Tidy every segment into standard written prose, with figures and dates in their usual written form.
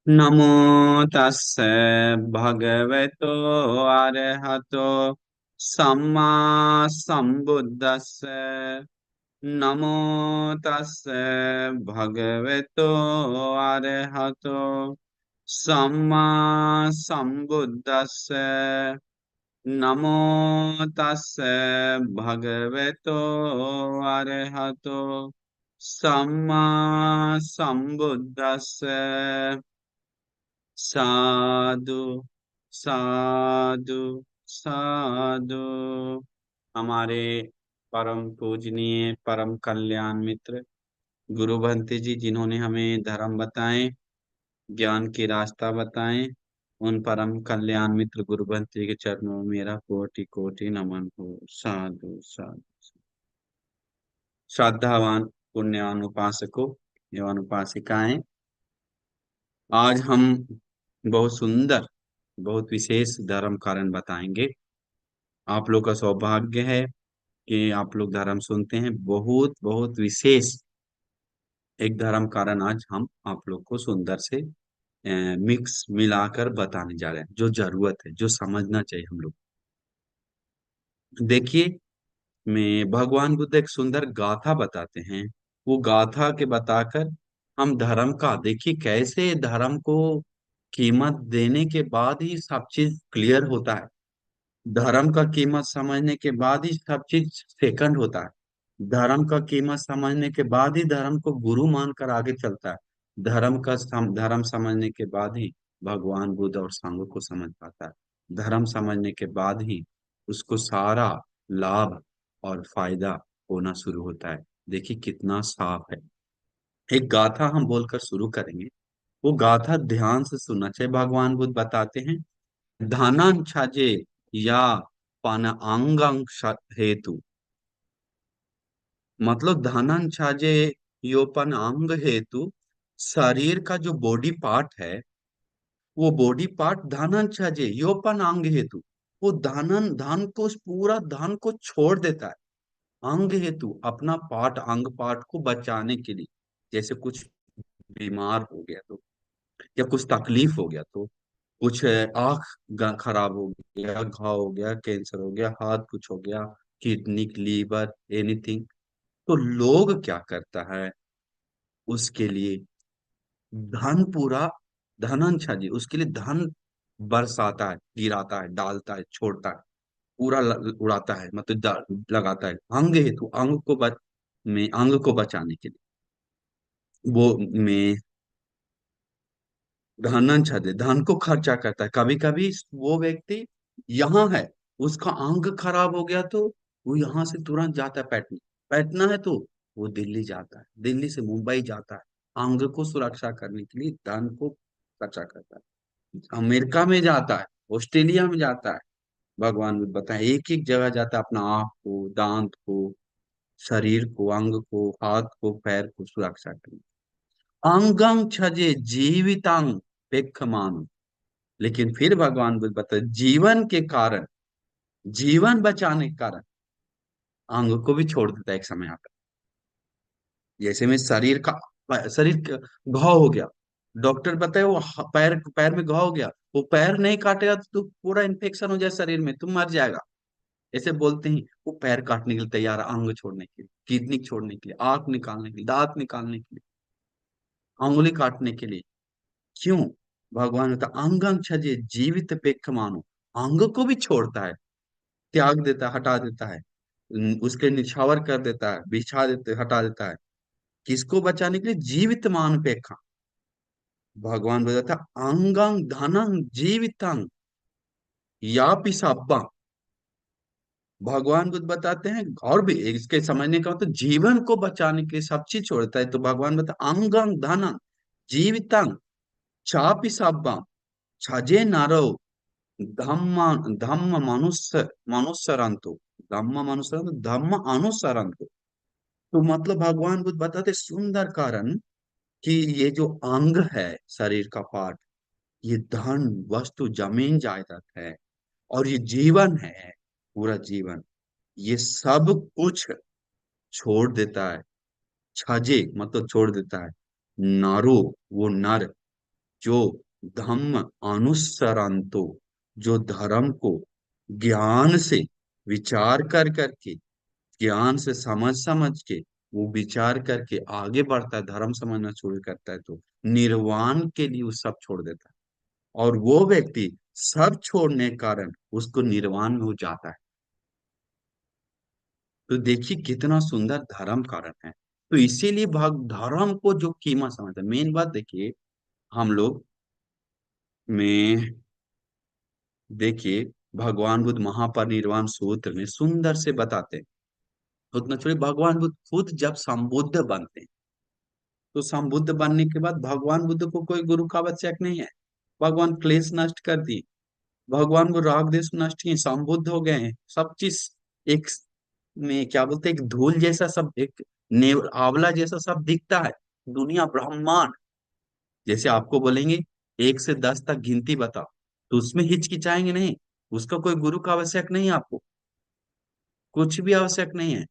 नमो तस्से भगवतो अरहतो सम्मा सम्बुद्दस्से। नमो तस्से भगवतो अरहतो सम्मा सम्बुद्दस्से। नमो तस्से भगवतो अरहतो सम्मा सम्बुद्दस्से। साधु साधु साधु। हमारे परम पूजनीय परम कल्याण मित्र गुरु भंते जी, जिन्होंने हमें धर्म बताए, ज्ञान की रास्ता बताए, उन परम कल्याण मित्र गुरु भंते के चरणों में मेरा कोटि कोटि नमन हो। साधु साधु। श्रद्धावान पुण्यान उपासकों एवं उपासिकाएं, आज हम बहुत सुंदर, बहुत विशेष धर्म कारण बताएंगे। आप लोग का सौभाग्य है कि आप लोग धर्म सुनते हैं। बहुत बहुत विशेष एक धर्म कारण आज हम आप लोग को सुंदर से मिक्स मिलाकर बताने जा रहे हैं, जो जरूरत है, जो समझना चाहिए हम लोग। देखिए, में भगवान बुद्ध एक सुंदर गाथा बताते हैं। वो गाथा के बताकर हम धर्म का, देखिए कैसे धर्म को कीमत देने के बाद ही सब चीज क्लियर होता है। धर्म का कीमत समझने के बाद ही सब चीज सेकंड होता है। धर्म का कीमत समझने के बाद ही धर्म को गुरु मानकर आगे चलता है। धर्म समझने के बाद ही भगवान बुद्ध और संघ को समझ पाता है। धर्म समझने के बाद ही उसको सारा लाभ और फायदा होना शुरू होता है। देखिए कितना साफ है। एक गाथा हम बोलकर शुरू करेंगे। वो गाथा ध्यान से सुनना चाहिए। भगवान बुद्ध बताते हैं, धनं छजे या पन अंगं हेतु। मतलब धनं छजे योपन अंग हेतु, शरीर का जो बॉडी पार्ट है, वो बॉडी पार्ट धनं छजे योपन अंग हेतु, वो धन को, उस पूरा धन को छोड़ देता है अंग हेतु, अपना पार्ट, अंग पार्ट को बचाने के लिए। जैसे कुछ बीमार हो गया तो, या कुछ तकलीफ हो गया तो, कुछ आंख खराब हो गया, घाव हो गया, कैंसर हो गया, हाथ कुछ हो गया, किडनी, लीवर, एनीथिंग, तो लोग क्या करता है उसके लिए? धन पूरा, धनंछा जी उसके लिए धन बरसाता है, गिराता है, डालता है, छोड़ता है, पूरा उड़ाता है, मतलब लगाता है अंग हेतु, अंग को बचाने के लिए। वो में धनंछा जी धन को खर्चा करता है। कभी कभी वो व्यक्ति यहाँ है, उसका अंग खराब हो गया तो वो यहाँ से तुरंत जाता है पैटना। पैटना है तो वो दिल्ली जाता है, दिल्ली से मुंबई जाता है, अंग को सुरक्षा करने के लिए धन को खर्चा करता है। अमेरिका में जाता है, ऑस्ट्रेलिया में जाता है। भगवान बुद्ध बताए, एक एक जगह जाता है, अपना आंख को, दांत को, शरीर को, अंग को, हाथ को, पैर को सुरक्षा करने। अंगं छजे जीवितांग पेक्षमान। लेकिन फिर भगवान बुद्ध बताए, जीवन के कारण, जीवन बचाने के कारण अंग को भी छोड़ देता है एक समय आता है। जैसे में घाव हो गया, डॉक्टर बताए वो पैर पैर में घाव हो गया, वो पैर नहीं काटेगा तो पूरा इन्फेक्शन हो जाए शरीर में, तुम मर जाएगा। ऐसे बोलते ही वो पैर काटने के लिए तैयार है, अंग छोड़ने के लिए, किडनी छोड़ने के लिए, आंख निकालने के लिए, दांत निकालने के लिए, अंगुली काटने के लिए। क्यों? भगवान होता अंगं छजे जीवित पेख मानो, अंग को भी छोड़ता है, त्याग देता है, हटा देता है, उसके निछावर कर देता है, बिछा देते, हटा देता है। किसको बचाने के लिए? जीवित मान पेखा। भगवान बताता अंगं धनं जीवितंग या पिसाब्बा। भगवान बुद्ध बताते हैं, और भी इसके समझने का मतलब जीवन को बचाने के लिए सब चीज छोड़ता है। तो भगवान बता अंगं धनं जीवितंग चापि सब्बा छजे नारो धम्म धम्म मनुष्य मनुष्यरंतु, धम्म अनुसरंतु। तो मतलब भगवान बुद्ध बताते सुंदर कारण कि ये जो अंग है, शरीर का पार्ट, ये धन, वस्तु, जमीन जायदाद है, और ये जीवन है, पूरा जीवन, ये सब कुछ छोड़ देता है। छजे मतलब छोड़ देता है। नारो, वो नर, जो धम्म अनुसरंतो, जो धर्म को ज्ञान से विचार कर करके, ज्ञान से समझ समझ के, वो विचार करके आगे बढ़ता है, धर्म समझना शुरू करता है, तो निर्वाण के लिए वो सब छोड़ देता है। और वो व्यक्ति सब छोड़ने के कारण उसको निर्वाण में हो जाता है। तो देखिए कितना सुंदर धर्म कारण है। तो इसीलिए भाग धर्म को जो कीमत समझता है, मेन बात देखिए, हम लोग में देखिए, भगवान बुद्ध महापरिनिर्वाण सूत्र में सुंदर से बताते हैं। उतना छोड़िए, भगवान बुद्ध खुद जब संबुद्ध बनते हैं, तो संबुद्ध बनने के बाद भगवान बुद्ध को कोई गुरु का आवश्यक नहीं है। भगवान क्लेश नष्ट कर दिए, भगवान को राग देश नष्ट किए, संबुद्ध हो गए हैं, सब चीज एक में क्या बोलते हैं, एक धूल जैसा सब, एक नेव आंवला जैसा सब दिखता है। दुनिया ब्रह्मांड, जैसे आपको बोलेंगे 1 से 10 तक गिनती बताओ, तो उसमें हिचकिचाएंगे नहीं। उसका कोई गुरु का आवश्यक नहीं है आपको, कुछ भी आवश्यक नहीं है।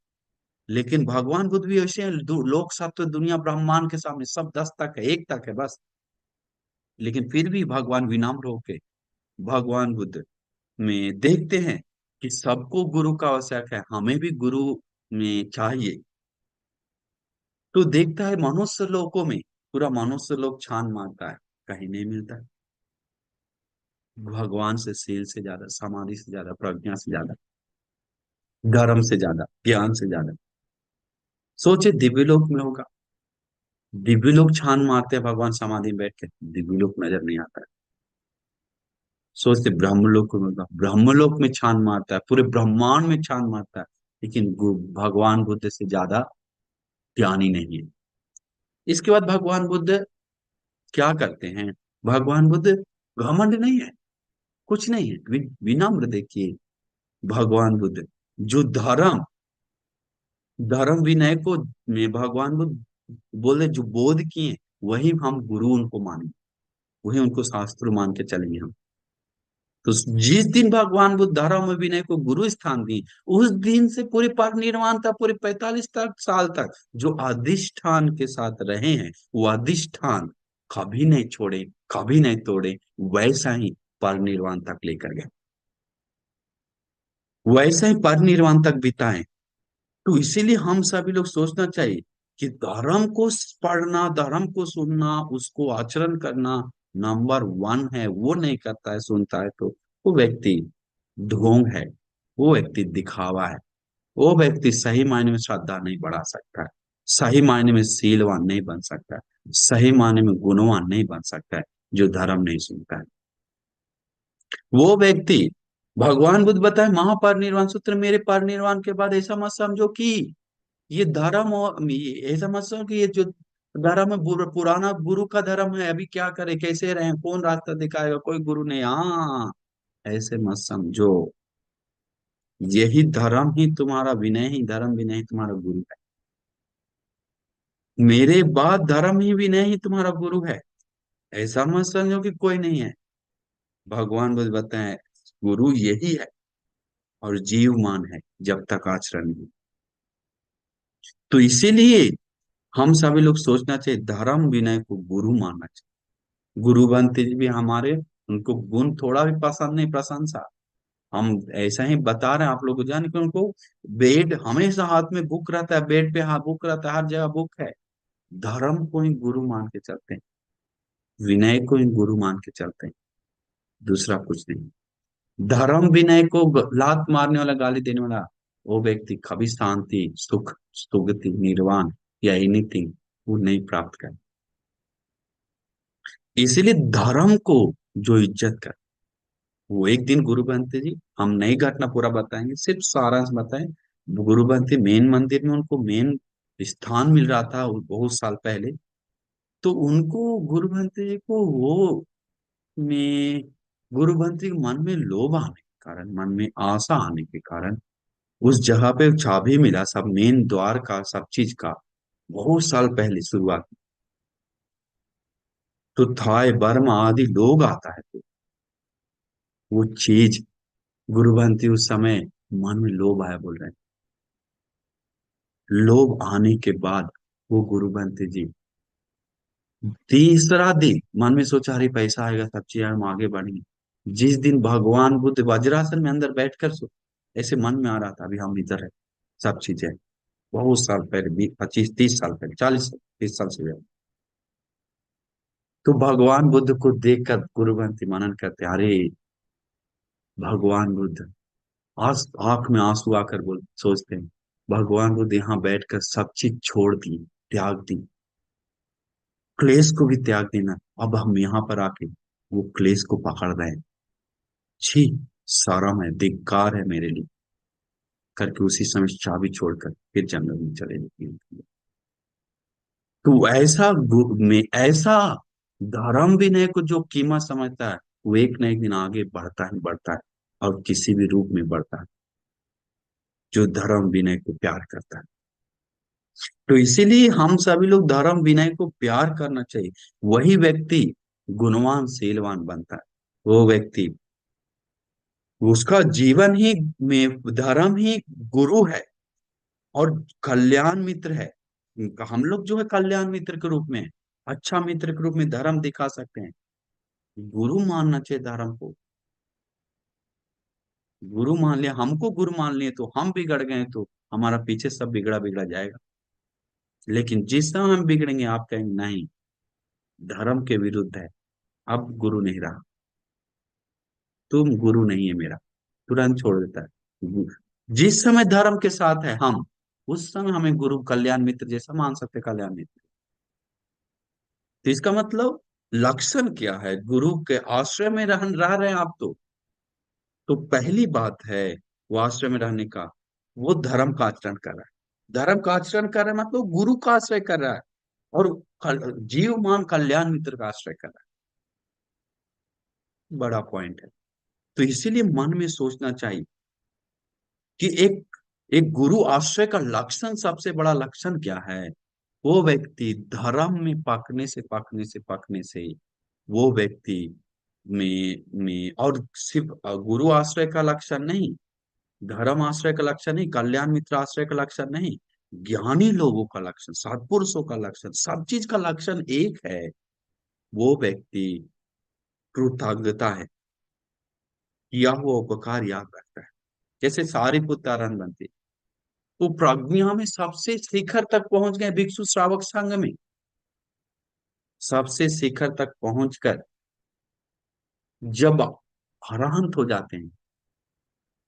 लेकिन भगवान बुद्ध भी ऐसे हैं, लोग सब तो दुनिया ब्रह्मांड के सामने सब 10 तक है, 1 तक है बस। लेकिन फिर भी भगवान विनम्र होके, भगवान बुद्ध में देखते हैं कि सबको गुरु का आवश्यक है, हमें भी गुरु में चाहिए। तो देखता है मनुष्य लोकों में, पूरा मनुष्य लोग छान मारता है, कहीं नहीं मिलता। भगवान से, सील से ज्यादा, समाधि से ज्यादा, प्रज्ञा से ज्यादा, धर्म से ज्यादा, ज्ञान से ज्यादा। सोचे दिव्य लोक में होगा, दिव्य लोग छान मारते हैं भगवान समाधि में बैठ के, दिव्य लोक नजर नहीं आता है। सोचते ब्रह्मलोक में होगा, ब्रह्मलोक में छान मारता है, पूरे ब्रह्मांड में छान मारता है। लेकिन भगवान बुद्ध से ज्यादा ज्ञानी नहीं है। इसके बाद भगवान बुद्ध क्या करते हैं? भगवान बुद्ध घमंड नहीं है, कुछ नहीं है, विनम्र देखिए। भगवान बुद्ध जो धर्म, धर्म विनय को में भगवान बुद्ध बोले, जो बोध किए वही हम गुरु उनको माने, वही उनको शास्त्र मान के चलेंगे हम। तो जिस दिन भगवान बुद्ध धर्म विनय को गुरु स्थान दी, उस दिन से पूरे परिनिर्वाण तक, पूरे 45 साल तक जो अधिष्ठान के साथ रहे हैं, वो अधिष्ठान कभी नहीं छोड़े, कभी नहीं तोड़े, वैसा ही परिनिर्वाण तक लेकर गए, वैसा ही परिनिर्वाण तक बिताए। तो इसीलिए हम सभी लोग सोचना चाहिए कि धर्म को पढ़ना, धर्म को सुनना, उसको आचरण करना नंबर 1 है। वो नहीं करता है, सुनता है, तो वो व्यक्ति ढोंग है, वो व्यक्ति दिखावा है, वो व्यक्ति सही मायने में श्रद्धा नहीं बढ़ा सकता है, सही मायने में शीलवान नहीं बन सकता है, सही मायने में गुणवान नहीं बन सकता है, जो धर्म नहीं सुनता है। वो व्यक्ति, भगवान बुद्ध बताए महापरिनिर्वाण सूत्र, मेरे परिनिर्वाण के बाद ऐसा मत समझो कि ये धर्म, और ऐसा मत समझो कि ये जो धर्म है पुराना गुरु का धर्म है, अभी क्या करे, कैसे रहे, कौन रास्ता दिखाएगा, कोई गुरु नहीं। हाँ, ऐसे मत समझो, यही धर्म ही तुम्हारा विनय, ही धर्म विनय ही तुम्हारा गुरु है। मेरे बाद धर्म ही विनय ही तुम्हारा गुरु है, ऐसा मत समझो कि कोई नहीं है। भगवान बुद्ध बताए गुरु यही है, और जीवमान है जब तक आचरण में। तो इसीलिए हम सभी लोग सोचना चाहिए, धर्म विनय को गुरु मानना चाहिए। गुरु बनते जी भी हमारे, उनको गुण थोड़ा भी पसंद नहीं, प्रशंसा, हम ऐसा ही बता रहे हैं आप लोग को, जाने कि उनको बेड हमेशा हाथ में बुक रहता है, बेड पे हाथ बुक रहता है, हर जगह बुक है। धर्म को ही गुरु मान के चलते हैं, विनय को ही गुरु मान के चलते हैं, दूसरा कुछ नहीं। धर्म विनय को लात मारने वाला, गाली देने वाला, वो व्यक्ति कभी शांति, सुख, सुगति, निर्वाण या एनीथिंग वो नहीं प्राप्त कर। इसीलिए धर्म को जो इज्जत कर, वो एक दिन गुरु बनते जी। हम नई घटना पूरा बताएंगे, सिर्फ सारांश बताएं। गुरु बनते मेन मंदिर में उनको मेन स्थान मिल रहा था बहुत साल पहले। तो उनको गुरु बनते जी को वो में गुरु बनते के मन में लोभ आने के कारण, मन में आशा आने के कारण, उस जगह पे चाबी मिला सब, मेन द्वार का, सब चीज का, बहुत साल पहले शुरुआत। तो थाई बर्मा आदि लोग आता है, तो वो चीज गुरु बनती उस समय मन में लोभ आया, बोल रहे हैं। लोभ आने के बाद वो गुरु बनते जी तीसरा दिन मन में सोचा, अरे पैसा आएगा, सब चीज हम आगे बढ़ेंगे। जिस दिन भगवान बुद्ध वज्रासन में अंदर बैठकर ऐसे मन में आ रहा था, अभी हम इधर है, सब चीजें बहुत साल पहले, 20 25 30 साल पहले, 40 30 साल से ज्यादा। तो भगवान बुद्ध को देखकर गुरुवंती मनन करते, अरे भगवान बुद्ध, आस आंख में आंसू आकर बोल सोचते हैं, भगवान बुद्ध यहाँ बैठकर सब चीज छोड़ दी, त्याग दी, क्लेश को भी त्याग देना, अब हम यहाँ पर आके वो क्लेश को पकड़ रहे हैं। छी, शर्म है, धिक्कार है मेरे लिए, करके उसी समय चाबी छोड़कर फिर जंगल में चले जाते। तो ऐसा में ऐसा धर्म विनय को जो कीमत समझता है, वो एक न एक दिन आगे बढ़ता है, और किसी भी रूप में बढ़ता है, जो धर्म विनय को प्यार करता है। तो इसीलिए हम सभी लोग धर्म विनय को प्यार करना चाहिए। वही व्यक्ति गुणवान शीलवान बनता है। वो व्यक्ति, उसका जीवन ही में धर्म ही गुरु है और कल्याण मित्र है। हम लोग जो है कल्याण मित्र के रूप में, अच्छा मित्र के रूप में धर्म दिखा सकते हैं। गुरु मानना चाहिए धर्म को। गुरु मान लिया, हमको गुरु मान लिए तो हम बिगड़ गए, तो हमारा पीछे सब बिगड़ा बिगड़ा जाएगा। लेकिन जिस समय हम बिगड़ेंगे, आप कहेंगे नहीं, धर्म के विरुद्ध है, अब गुरु नहीं रहा, तुम गुरु नहीं है मेरा, तुरंत छोड़ देता है। जिस समय धर्म के साथ है हम, उस समय हमें गुरु कल्याण मित्र जैसा मान सकते, कल्याण मित्र। तो इसका मतलब लक्षण क्या है, गुरु के आश्रय में रह रहे हैं आप तो पहली बात है, वो आश्रय में रहने का, वो धर्म का आचरण कर रहा है। धर्म का आचरण कर रहा है मतलब गुरु का आश्रय कर रहा है, और जीवमान कल्याण मित्र का आश्रय कर रहा है। बड़ा पॉइंट है। तो इसीलिए मन में सोचना चाहिए कि एक एक गुरु आश्रय का लक्षण, सबसे बड़ा लक्षण क्या है। वो व्यक्ति धर्म में पकने से वो व्यक्ति में और सिर्फ गुरु आश्रय का लक्षण नहीं, धर्म आश्रय का लक्षण नहीं, कल्याण मित्र आश्रय का लक्षण नहीं, ज्ञानी लोगों का लक्षण, सत्पुरुषों का लक्षण, सब चीज का लक्षण एक है। वो व्यक्ति कृतज्ञता है, किया हुआ उपकार याद रखता है। जैसे सारिपुत्र आनंद बनते, वो प्रज्ञा में सबसे शिखर तक पहुंच गए, भिक्षु श्रावक संघ में सबसे शिखर तक पहुंचकर जब अरहंत हो जाते हैं,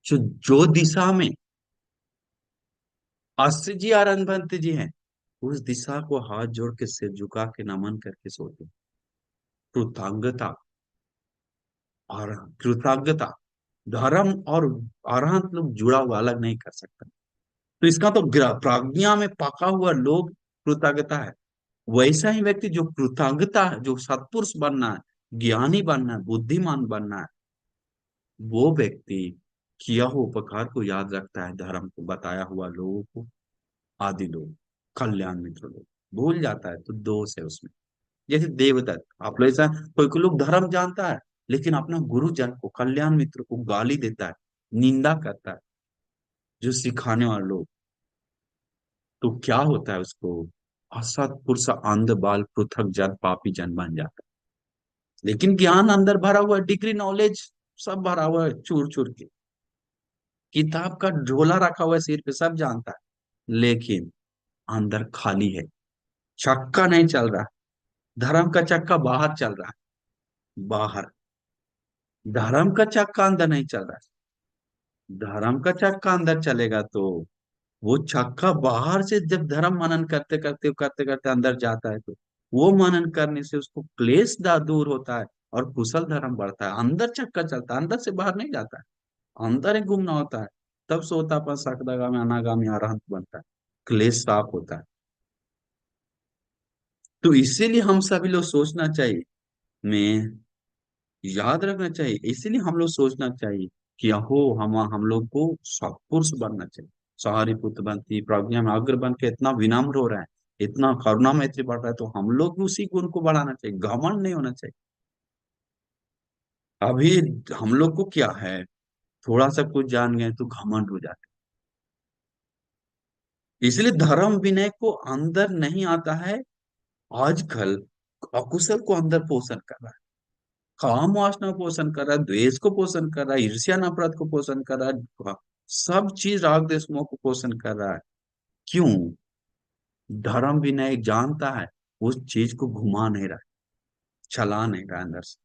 जो दिशा में अस्त्र जी आनंद बनते जी हैं, उस दिशा को हाथ जोड़ के सिर झुका के नमन करके सोते हैं। कृतज्ञता, और कृतज्ञता, धर्म और अरहंत लोग जुड़ा हुआ अलग नहीं कर सकता। तो इसका तो प्रज्ञा में पका हुआ लोग कृतज्ञता है। वैसा ही व्यक्ति जो कृतज्ञता है, जो सत्पुरुष बनना है, ज्ञानी बनना है, बुद्धिमान बनना है, वो व्यक्ति किया हुआ उपकार को याद रखता है, धर्म को बताया हुआ लोगों को, आदि लोग, कल्याण मित्र लोग भूल जाता है, तो दोष है उसमें। जैसे देवदत्त, आप लोग ऐसा, कोई कोई लोग धर्म जानता है लेकिन अपना गुरुजन को, कल्याण मित्र को गाली देता है, निंदा करता है, जो सिखाने वाले लोग, तो क्या होता है उसको, असत्पुरुष अंध बाल पृथक जन पापी जन बन जाता है। लेकिन ज्ञान अंदर भरा हुआ है, डिग्री नॉलेज सब भरा हुआ है, चूर चूर के किताब का झोला रखा हुआ है सिर पे, सब जानता है, लेकिन अंदर खाली है, चक्का नहीं चल रहा। धर्म का चक्का बाहर चल रहा है, बाहर, धर्म का चक्का अंदर नहीं चल रहा है। धर्म का चक्का अंदर चलेगा तो वो चक्का बाहर से जब धर्म मनन करते करते अंदर जाता है, तो वो मनन करने से उसको क्लेश दूर होता है, और कुशल धर्म बढ़ता है, अंदर चक्का चलता है, अंदर से बाहर नहीं जाता है, अंदर ही घूमना होता है। तब सोतापन सकदागामी अनागामी अरहंत बनता है, क्लेश साफ होता है। तो इसीलिए हम सभी लोग सोचना चाहिए, मैं याद रखना चाहिए, इसीलिए हम लोग सोचना चाहिए कि अहो हम लोग को सत्पुरुष बनना चाहिए। सारिपुत्र बनती प्रज्ञा में अग्र बन के इतना विनम्र हो रहा है, इतना करुणा मैत्री बढ़ रहा है, तो हम लोग भी उसी गुण को बढ़ाना चाहिए, घमंड नहीं होना चाहिए। अभी हम लोग को क्या है, थोड़ा सा कुछ जान गए तो घमंड हो जाते, इसलिए धर्म विनय को अंदर नहीं आता है आजकल। अकुशल को अंदर पोषण कर रहा है, काम वासना को पोषण कर रहा है, द्वेष को पोषण कर रहा है, ईर्ष्या नफरत को पोषण कर रहा है, सब चीज राग द्वेष मोह को पोषण कर रहा है। क्यों? धर्म भी नहीं जानता है, उस चीज को घुमा नहीं रहा है, चला नहीं रहा है अंदर से,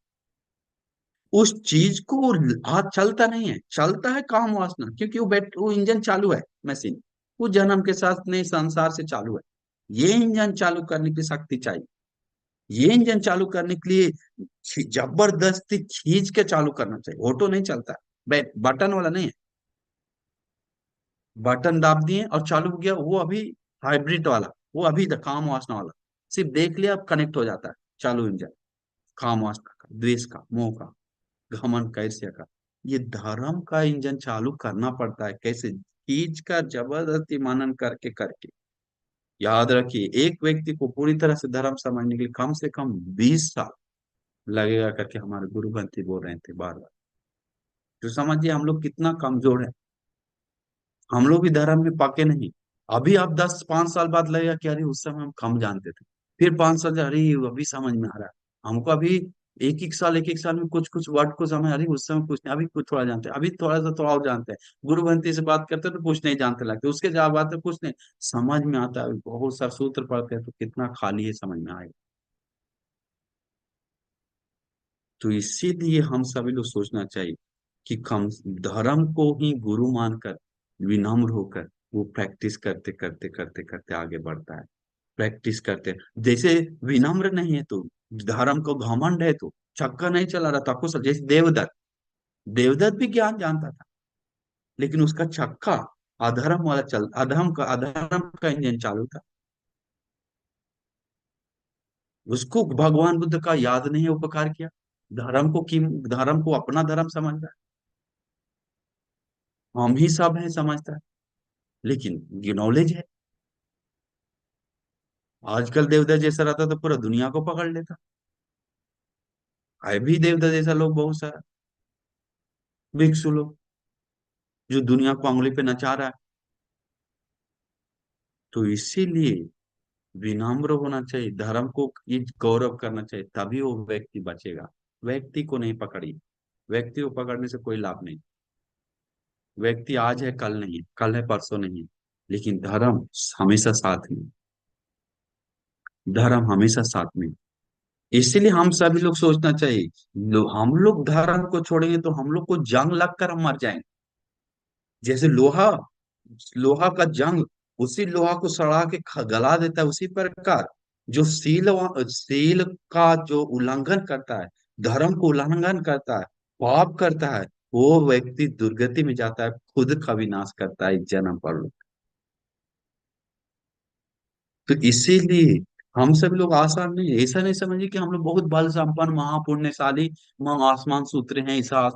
उस चीज को हाथ चलता नहीं है, चलता है काम वासना, क्योंकि वो इंजन चालू है, मशीन, वो जन्म के साथ नहीं संसार से चालू है। ये इंजन चालू करने की शक्ति चाहिए, ये इंजन चालू करने के लिए जबरदस्ती खींच के चालू करना चाहिए, ऑटो नहीं चलता, बटन वाला नहीं है, बटन दाब दिए और चालू हो गया, वो अभी हाइब्रिड वाला, वो अभी काम वासना वाला, सिर्फ देख लिया अब कनेक्ट हो जाता है, चालू इंजन, काम वासना का, द्वेष का, मोह का, घमंड का, ईर्ष्या का। ये धर्म का इंजन चालू करना पड़ता है, कैसे? खींच कर जबरदस्ती मनन करके करके। याद रखिए, एक व्यक्ति को पूरी तरह से धर्म समझने के लिए कम से कम 20 साल लगेगा करके हमारे गुरु ग्रंथी बोल रहे थे बार बार। तो समझिए हम लोग कितना कमजोर है, हम लोग भी धर्म में पके नहीं। अभी आप 10 5 साल बाद लगेगा कि अरे उस समय हम कम जानते थे, फिर 5 साल अरे अभी समझ में आ रहा है हमको, अभी एक एक साल में कुछ कुछ वर्ड को समझ, अरे उस समय कुछ नहीं, अभी कुछ थोड़ा जानते हैं, अभी थोड़ा सा थोड़ा और जानते हैं, गुरु ग्रंथी से बात करते हैं तो कुछ नहीं जानते लगते, उसके जवाब आते कुछ नहीं समझ में आता है, बहुत सा सूत्र पढ़ते हैं तो कितना खाली है समझ में आएगा। तो इसीलिए हम सभी लोग सोचना चाहिए कि कम धर्म को ही गुरु मानकर, विनम्र होकर, वो प्रैक्टिस करते करते करते करते आगे बढ़ता है। प्रैक्टिस करते जैसे, विनम्र नहीं है तो, धर्म को घमंड है तो चक्का नहीं चला रहा था, आपको जैसे देवदत्त, देवदत्त भी ज्ञान जानता था, लेकिन उसका चक्का अधर्म वाला चल, अधर्म का इंजन चालू था, उसको भगवान बुद्ध का याद नहीं उपकार किया, धर्म को की, धर्म को अपना धर्म समझता है, हम ही सब है समझता है, लेकिन ये नॉलेज है। आजकल देवता जैसा रहता तो पूरा दुनिया को पकड़ लेता, है भी देवता जैसा लोग बहुत सारा, भिक्षु लोग, जो दुनिया को उंगली पे नचा रहा है। तो इसीलिए विनम्र होना चाहिए, धर्म को ये गौरव करना चाहिए, तभी वो व्यक्ति बचेगा। व्यक्ति को नहीं पकड़िए, व्यक्ति को पकड़ने से कोई लाभ नहीं। व्यक्ति आज है कल नहीं है, कल है परसों नहीं है, लेकिन धर्म हमेशा साथ में, धर्म हमेशा साथ में। इसीलिए हम सभी लोग सोचना चाहिए, हम लोग धर्म को छोड़ेंगे तो हम लोग को जंग लगकर हम मर जाएंगे। जैसे लोहा, लोहा का जंग उसी लोहा को सड़ा के गला देता है, उसी प्रकार जो सील का जो उल्लंघन करता है, धर्म को उल्लंघन करता है, पाप करता है, वो व्यक्ति दुर्गति में जाता है, खुद का विनाश करता है इस जन्म पर। तो इसीलिए हम सब लोग आसान नहीं, ऐसा नहीं समझिए कि हम लोग बहुत बल संपन्न महापुण्यशाली, हम आसमान से उतरे हैं, ऐसा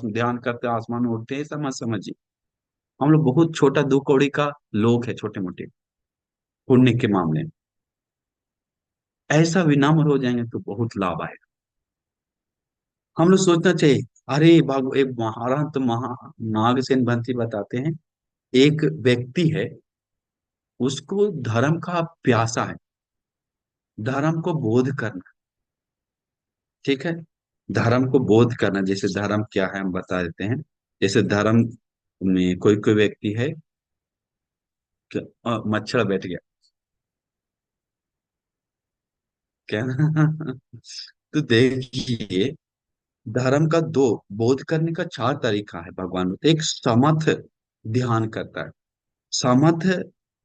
ध्यान करते हैं आसमान में उठते हैं, ऐसा मत समझिए। हम लोग बहुत छोटा दो कौड़ी का लोग है, छोटे मोटे पुण्य के मामले में। ऐसा विनम्र हो जाएंगे तो बहुत लाभ आएगा। हम लोग सोचना चाहिए, अरे एक महाराज तो नागसेन बंसी बताते हैं, एक व्यक्ति है, उसको धर्म का प्यासा है, धर्म को बोध करना, ठीक है, धर्म को बोध करना, जैसे धर्म क्या है हम बता देते हैं। जैसे धर्म में कोई कोई व्यक्ति है कि मच्छर बैठ गया, क्या तो देखिए, धर्म का दो, बोध करने का चार तरीका है भगवान ने। एक समथ ध्यान करता है, समथ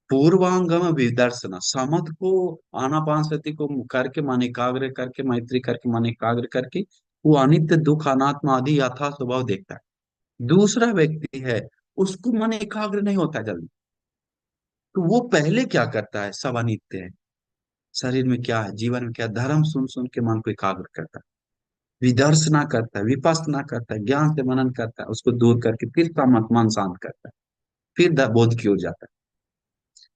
पूर्वांगम विदर्शना, समथ को आनापानसति को करके मन एकाग्र करके, मैत्री करके मन एकाग्र करके, वो अनित्य दुख अनात्मा आदि यथा स्वभाव देखता है। दूसरा व्यक्ति है, उसको मन एकाग्र नहीं होता जल्दी, तो वो पहले क्या करता है, सब अनित्य है, शरीर में क्या है, जीवन में क्या है, धर्म सुन सुन के मन को एकाग्र करता है, विदर्शना करता है, विपස්සना करता है, ज्ञान से मनन करता है, उसको दूर करके फिर मन शांत करता है, फिर बोध की ओर जाता है।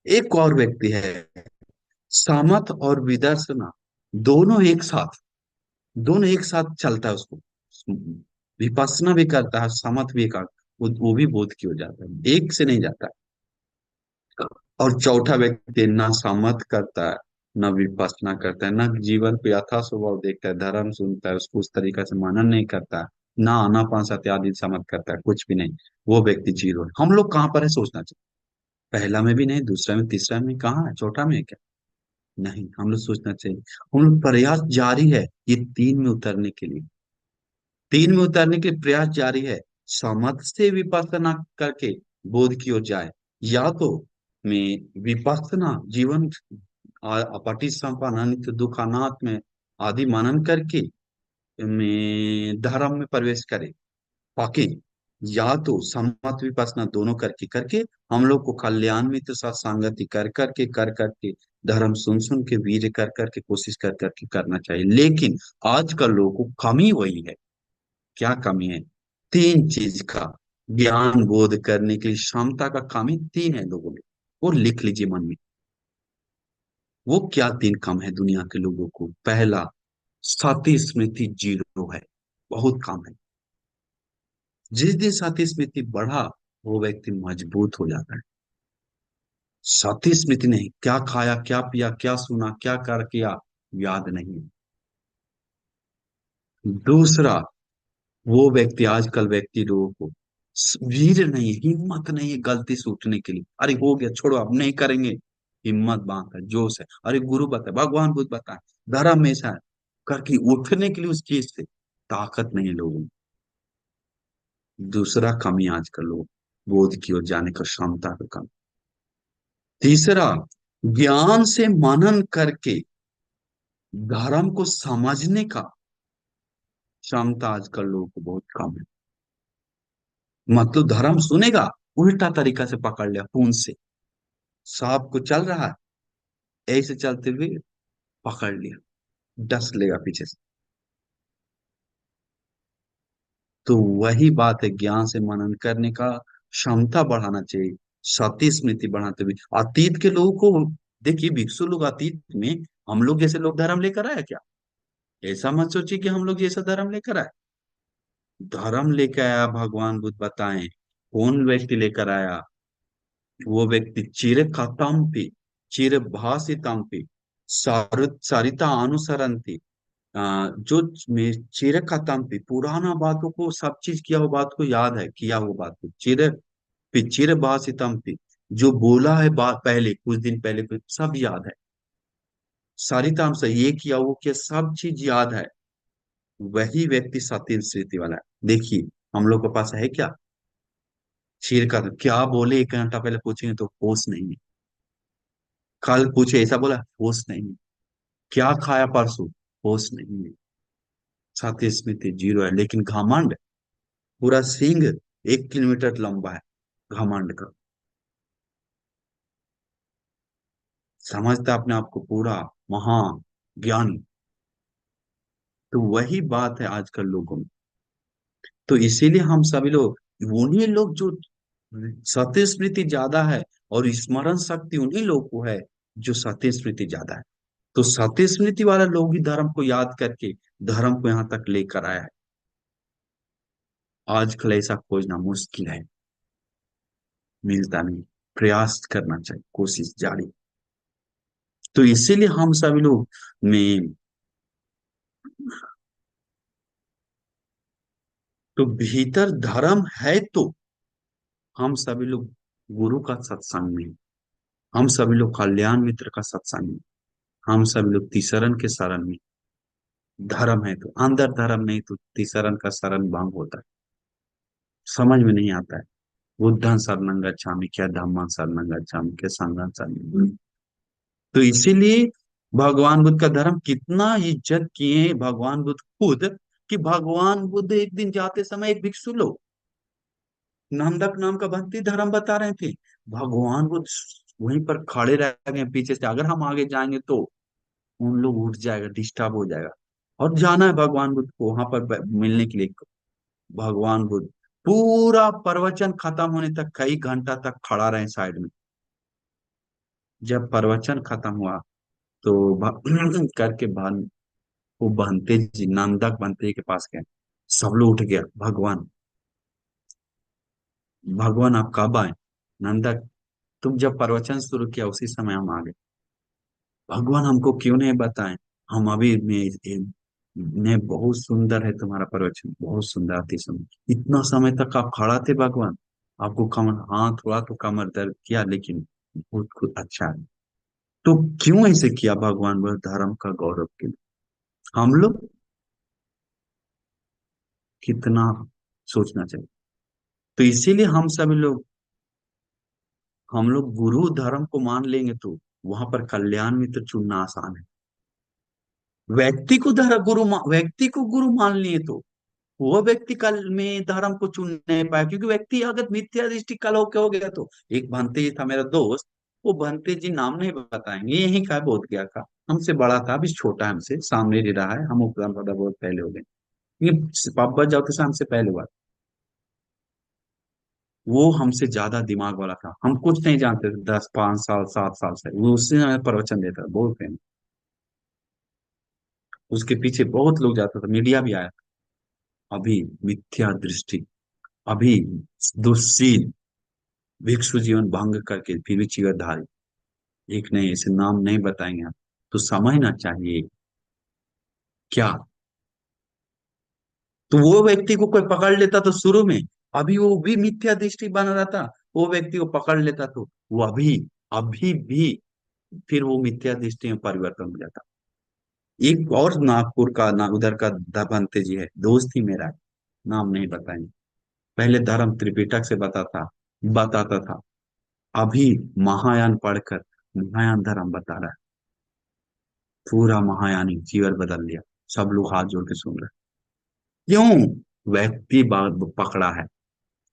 एक और व्यक्ति है, समथ और विदर्शना दोनों एक साथ, दोनों एक साथ चलता है, उसको विपස්සना भी करता है, समथ भी कर, वो भी बोध की हो जाता है, एक से नहीं जाता। और चौथा व्यक्ति ना समथ करता है न विपश्यना करता है, न जीवन को यथा स्वभाव देखता है, धर्म सुनता है, उसको उस तरीका से मनन नहीं करता, ना आनापान सत्यादि समझ करता है, कुछ भी नहीं। वो व्यक्ति जीरो है। हम लोग कहाँ पर है सोचना चाहिए। पहला में भी नहीं, दूसरा में, तीसरा में, कहाँ है, चौथा में है क्या? नहीं, हम लोग सोचना चाहिए। हम लोग प्रयास जारी है ये तीन में उतरने के लिए। तीन में उतरने के प्रयास जारी है। समझ से विपස්සना करके बोध की ओर जाए, या तो मैं विपස්සना जीवन पटिसंपादन अनित्य दुख अनात्म में आदि मनन करके में धर्म में प्रवेश करे, ताकि या तो सम्मत विपස්සना दोनों करके करके हम लोग को कल्याण मित्र साथ संगति कर करके धर्म सुन सुन के वीर कर करके कोशिश कर करके करना चाहिए। लेकिन आजकल लोगों को कमी वही है। क्या कमी है? तीन चीज का ज्ञान बोध करने की क्षमता का कमी तीन है लोगों में। और लिख लीजिए मन में, वो क्या तीन कम है दुनिया के लोगों को। पहला, सती स्मृति जीरो है, बहुत कम है। जिस दिन सती स्मृति बढ़ा, वो व्यक्ति मजबूत हो जाता है। सती स्मृति नहीं, क्या खाया, क्या पिया, क्या सुना, क्या कर किया, याद नहीं। दूसरा, वो व्यक्ति, आजकल व्यक्ति लोगों को वीर नहीं है, हिम्मत नहीं है गलती से उठने के लिए। अरे हो गया, छोड़ो, अब नहीं करेंगे। हिम्मत बांध है, जोश है, अरे गुरु बताए, भगवान बुद्ध बताए, धर्म में ऐसा है, करके उठने के लिए उस चीज से ताकत नहीं है लोगों में। दूसरा कमी आजकल लोग बोध की ओर जाने का क्षमता का कमी। तीसरा, ज्ञान से मनन करके धर्म को समझने का क्षमता आजकल लोगों को बहुत कम है। मतलब धर्म सुनेगा, उल्टा तरीका से पकड़ लिया पूंछ से, सांप को चल रहा है ऐसे चलते हुए पकड़ लिया, डस लेगा पीछे से। तो वही बात है, ज्ञान से मनन करने का क्षमता बढ़ाना चाहिए, सती स्मृति बढ़ाते हुए। अतीत के लोगों को देखिए, भिक्षु लोग अतीत में हम लोग जैसे लोग धर्म लेकर आया क्या? ऐसा मत सोचिए कि हम लोग जैसा धर्म लेकर आए। धर्म लेकर आया भगवान बुद्ध बताएं, कौन व्यक्ति लेकर आया? वो व्यक्ति चिर कथमपि चिर भाषितमपि सरिता अनुसरंती, जो चिर कथमपि पुराना बातों को, सब चीज किया हुआ बात को याद है, किया हुआ बात को, चिर भाषितमपि, जो बोला है बात पहले कुछ दिन पहले कुछ सब याद है। सरिताम से ये किया वो किया, सब चीज याद है। वही व्यक्ति सत्य स्थिति वाला है। देखिए, हम लोग के पास है क्या? चीर का क्या बोले 1 घंटा पहले पूछेंगे तो होश नहीं है। कल पूछे ऐसा बोला, होश नहीं है। क्या खाया परसों, होश नहीं है। साथी स्मृति जीरो है। लेकिन घमंड, पूरा सिंह 1 किलोमीटर लंबा है घमंड का। समझता अपने आप को पूरा महान ज्ञानी। तो वही बात है आजकल लोगों में। तो इसीलिए हम सभी लोग, उन्हीं लोग जो सत्य स्मृति ज्यादा है और स्मरण शक्ति उन्हीं लोग को है जो सत्य स्मृति ज्यादा है। तो सत्य स्मृति वाला लोग ही धर्म को याद करके धर्म को यहाँ तक लेकर आया है। आजकल ऐसा खोजना मुश्किल है, मिलता नहीं। प्रयास करना चाहिए, कोशिश जारी। तो इसीलिए हम सभी लोग में, तो भीतर धर्म है तो हम सभी लोग गुरु का सत्संग में, हम सभी लोग कल्याण मित्र का सत्संग में, हम सभी लोग तीसरन के शरण में। धर्म है तो अंदर धर्म नहीं तो तीसरन का शरण भंग होता है, समझ में नहीं आता है। बुद्धं शरणं गच्छामि, क्या धम्मं शरणं गच्छामि, क्या संघं शरणं गच्छामि। तो इसीलिए भगवान बुद्ध का धर्म कितना इज्जत किए भगवान बुद्ध खुद, कि भगवान बुद्ध एक दिन जाते समय एक भिक्षु लोग नंदक नाम का भक्ति धर्म बता रहे थे। भगवान बुद्ध वहीं पर खड़े रह गए पीछे से, अगर हम आगे जाएंगे तो उन लोग उठ जाएगा, डिस्टर्ब हो जाएगा। और जाना है भगवान बुद्ध को वहां पर मिलने के लिए। भगवान बुद्ध पूरा प्रवचन खत्म होने तक कई घंटा तक खड़ा रहे साइड में। जब प्रवचन खत्म हुआ तो करके वो बहनते जी, नंदक बहनते जी के पास गए। सब लोग उठ गया, भगवान, भगवान आप कब आए? नंदक, तुम जब प्रवचन शुरू किया उसी समय हम आ गए। भगवान हमको क्यों नहीं बताएं? हम अभी ने बहुत सुंदर है तुम्हारा प्रवचन, बहुत सुंदर, अति सुंदर। इतना समय तक आप खड़ा थे भगवान, आपको कमर, हाँ थोड़ा तो कमर दर्द किया, लेकिन बहुत कुछ अच्छा है। तो क्यों ऐसे किया भगवान? वह धर्म का गौरव के लिए। हम लोग कितना सोचना चाहिए। तो इसीलिए हम लोग गुरु धर्म को मान लेंगे तो वहां पर कल्याण मित्र चुनना आसान है। व्यक्ति को गुरु मान लिए तो वो व्यक्ति कल में धर्म को चुन नहीं पाया, क्योंकि व्यक्ति अगर मिथ्या दृष्टि कल होके हो गया तो। एक भंते जी था मेरा दोस्त, वो भंते जी नाम नहीं बताएंगे, यही का बोध गया का, हमसे बड़ा था, अभी छोटा है हमसे, सामने ही रहा है, हम उपराम पदा बहुत पहले हो गए। ये पापा जाओ तो हमसे पहले हुआ। वो हमसे ज्यादा दिमाग वाला था, हम कुछ नहीं जानते थे, 10 5 साल 7 साल से वो उससे हमें प्रवचन देता था, बहुत फेमस। उसके पीछे बहुत लोग जाता था, मीडिया भी आया था। अभी मिथ्या दृष्टि, अभी दुश्शील, भिक्षु जीवन भंग करके फिर भी चीवरधारी, एक नहीं, ऐसे नाम नहीं बताएंगे आप, तो समझना चाहिए क्या। तो वो व्यक्ति को कोई पकड़ लेता तो शुरू में, अभी वो भी मिथ्या दृष्टि बन रहा था, वो व्यक्ति को पकड़ लेता तो वो अभी अभी भी फिर वो मिथ्या दृष्टि में परिवर्तन हो जाता। एक और नागपुर का ना उधर का दबंते जी है, दोस्त ही मेरा है, नाम नहीं बताएंगे। पहले धर्म त्रिपिटक से बताता था, अभी महायान पढ़कर महायान धर्म बता रहा है। पूरा महायानी जीवन बदल लिया, सब लोग हाथ जोड़ के सुन रहे। क्यों? व्यक्ति पकड़ा है,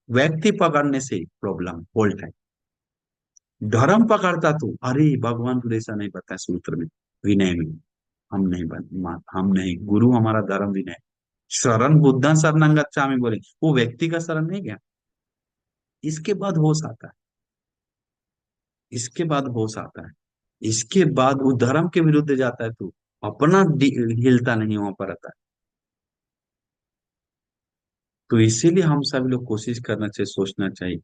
व्यक्ति पकड़ने से प्रॉब्लम होल्ड है। धर्म पकड़ता तो अरे भगवान को ऐसा नहीं पता है, सूत्र में, विनय में, हम नहीं, गुरु हमारा धर्म विनय। शरण बुद्धं शरणं गच्छामि बोले, वो व्यक्ति का शरण नहीं गया। इसके बाद होश आता है, इसके बाद होश आता है, इसके बाद वो धर्म के विरुद्ध जाता है तो अपना हिलता नहीं वहां पर आता है। तो इसीलिए हम सभी लोग कोशिश करना चाहिए, सोचना चाहिए,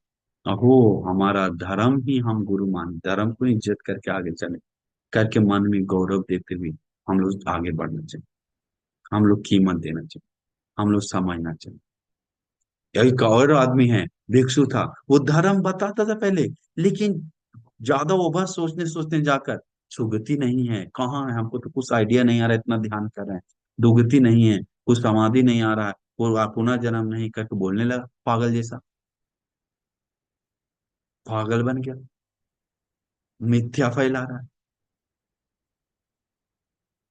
अहो हमारा धर्म ही हम गुरु मान, धर्म को इज्जत करके आगे चले, करके मन में गौरव देते हुए हम लोग आगे बढ़ना चाहिए, हम लोग कीमत देना चाहिए, हम लोग समझना चाहिए। एक और आदमी है, भिक्षु था, वो धर्म बताता था पहले, लेकिन ज्यादा ओवर सोचने सोचने जाकर, सुगति नहीं है, कहाँ है, हमको तो कुछ आइडिया नहीं आ रहा है, इतना ध्यान कर रहे हैं, दुगति नहीं है, कुछ समाधि नहीं आ रहा है, वो पुनः जन्म नहीं, करके बोलने लगा पागल जैसा, पागल बन गया, मिथ्या फैला रहा है।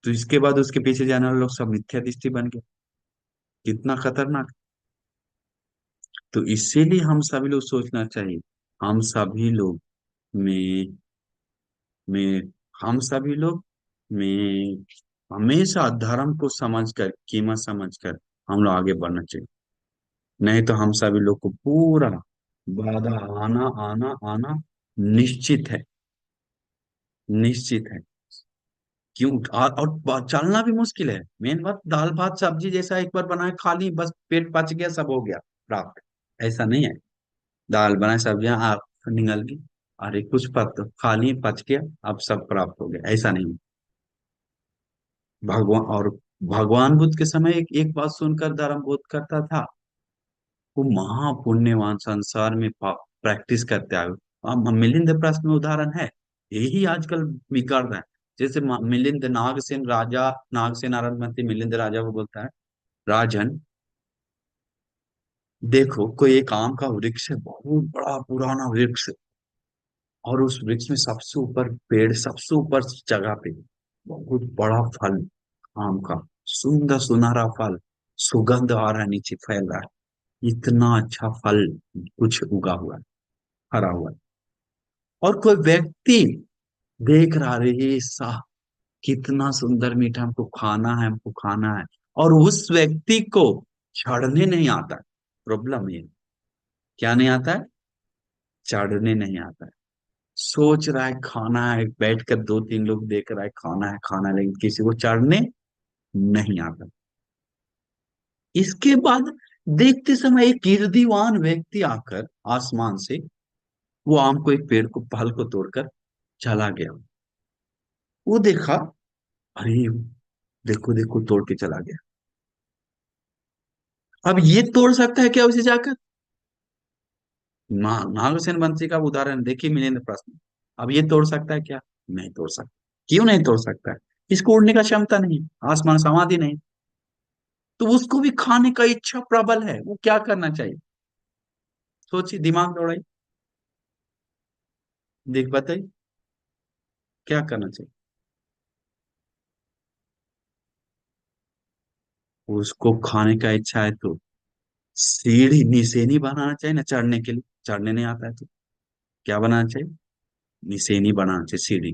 तो इसके बाद उसके पीछे जाने वाले लोग सब मिथ्या दृष्टि बन गए, कितना खतरनाक। तो इसीलिए हम सभी लोग सोचना चाहिए, हम सभी लोग में में हम सभी लोग में हमेशा धर्म को समझकर, कीमत समझकर हम लोग आगे बढ़ना चाहिए। नहीं तो हम सभी लोग को पूरा बाधा आना आना आना निश्चित है, निश्चित है। क्यों? और चलना भी मुश्किल है, मेन बात, दाल भात सब्जी जैसा एक बार बनाए खा ली, बस पेट पच गया, सब हो गया प्राप्त, ऐसा नहीं है। दाल बनाए सब्जियां आप निगल गई, अरे कुछ पत खा ली पच गया, अब सब प्राप्त हो गया, ऐसा नहीं। भगवान और भगवान बुद्ध के समय एक बात सुनकर धर्म बोध करता था, वो महापुण्यवान, संसार में प्रैक्टिस करते आए। अब मिलिंद प्रश्न में उदाहरण है, यही आजकल बिगड़ रहा है। जैसे मिलिंद नागसेन राजा, नागसेन आरण्यवती मिलिंद राजा को बोलता है, राजन देखो, कोई एक आम का वृक्ष है, बहुत बड़ा पुराना वृक्ष, और उस वृक्ष में सबसे ऊपर पेड़, सबसे ऊपर जगह पे बहुत बड़ा फल, आम का सुंदर सुनहरा फल, सुगंध आ रहा है, नीचे फैल रहा है, इतना अच्छा फल कुछ उगा हुआ है, हरा हुआ है। और कोई व्यक्ति देख रहा, रे साह, कितना सुंदर मीठा, हमको खाना है, हमको खाना है, और उस व्यक्ति को चढ़ने नहीं आता है। प्रॉब्लम ये, क्या नहीं आता है? चढ़ने नहीं आता है। सोच रहा है खाना है, बैठ कर 2 3 लोग देख रहा है, खाना है खाना है, लेकिन किसी को चढ़ने नहीं आता। इसके बाद देखते समय एक कीर्तिवान व्यक्ति आकर आसमान से वो आम को, एक पेड़ को, फल को तोड़कर चला गया। वो देखा, अरे देखो देखो, तोड़ के चला गया। अब ये तोड़ सकता है क्या उसे जाकर? नागसेन बंसी का उदाहरण देखिए मिलिंद प्रश्न। अब ये तोड़ सकता है क्या? नहीं तोड़ सकता। क्यों नहीं तोड़ सकता है? इसको उड़ने का क्षमता नहीं है, आसमान समाधि नहीं। तो उसको भी खाने का इच्छा प्रबल है, वो क्या करना चाहिए? सोचिए, दिमाग दौड़ाई, देख बताइए, क्या करना चाहिए? उसको खाने का इच्छा है तो सीढ़ी निसेनी बनाना चाहिए ना, चढ़ने के लिए। चढ़ने नहीं आता है तो क्या बनाना चाहिए? निसेनी बनाना चाहिए, सीढ़ी।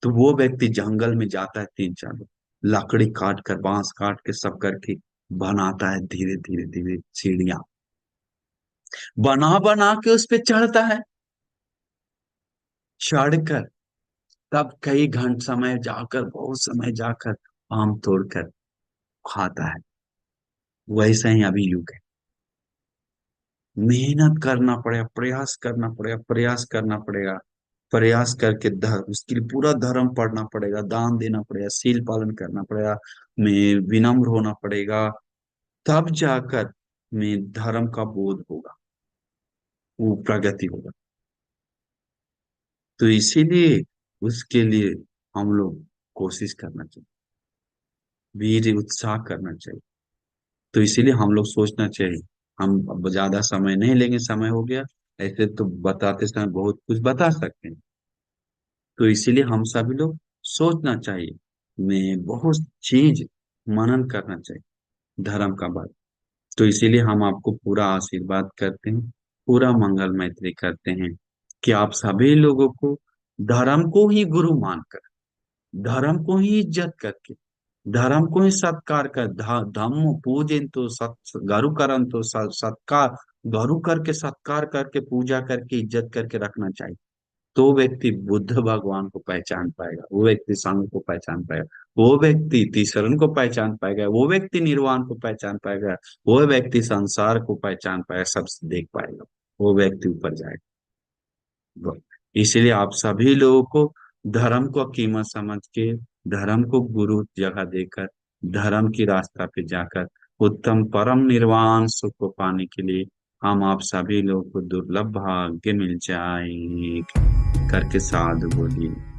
तो वो व्यक्ति जंगल में जाता है, 3 4 लोग लकड़ी काट कर, बांस काट के, सब करके बनाता है, धीरे धीरे धीरे सीढ़ियां बना बना के उस पे चढ़ता है। चढ़कर तब कई घंटे समय जाकर, बहुत समय जाकर आम तोड़कर खाता है। वैसा ही अभी युग है। मेहनत करना पड़ेगा, प्रयास करना पड़ेगा, प्रयास करना पड़ेगा। प्रयास करके धर्म, उसके लिए पूरा धर्म पढ़ना पड़ेगा, दान देना पड़ेगा, सील पालन करना पड़ेगा, में विनम्र होना पड़ेगा। तब जाकर में धर्म का बोध होगा, वो प्रगति होगा। तो इसीलिए उसके लिए हम लोग कोशिश करना चाहिए, वीर उत्साह करना चाहिए। तो इसीलिए हम लोग सोचना चाहिए। हम अब ज्यादा समय नहीं लेंगे, समय हो गया। ऐसे तो बताते समय बहुत कुछ बता सकते हैं। तो इसीलिए हम सभी लोग सोचना चाहिए, में बहुत चीज मनन करना चाहिए धर्म का बात। तो इसीलिए हम आपको पूरा आशीर्वाद करते हैं, पूरा मंगल मैत्री करते हैं कि आप सभी लोगों को धर्म को ही गुरु मानकर, धर्म को ही इज्जत करके, धर्म को ही सत्कार कर, धम्म पूजन तो सत, गुरु करन तो सत्कार, गुरु करके सत्कार करके, पूजा करके, इज्जत करके रखना चाहिए। तो व्यक्ति बुद्ध भगवान को पहचान पाएगा, वो व्यक्ति संघ को पहचान पाएगा, वो व्यक्ति तीसरन को पहचान पाएगा, वो व्यक्ति निर्वाण को पहचान पाएगा, वो व्यक्ति संसार को पहचान पाएगा, सब देख पाएगा, वो व्यक्ति ऊपर जाएगा। इसलिए आप सभी लोगों को धर्म को कीमत समझ के, धर्म को गुरु जगह देकर, धर्म की रास्ता पे जाकर उत्तम परम निर्वाण सुख को पाने के लिए, हम आप सभी लोगों को दुर्लभ भाग्य मिल जाए करके साधु बोलिए।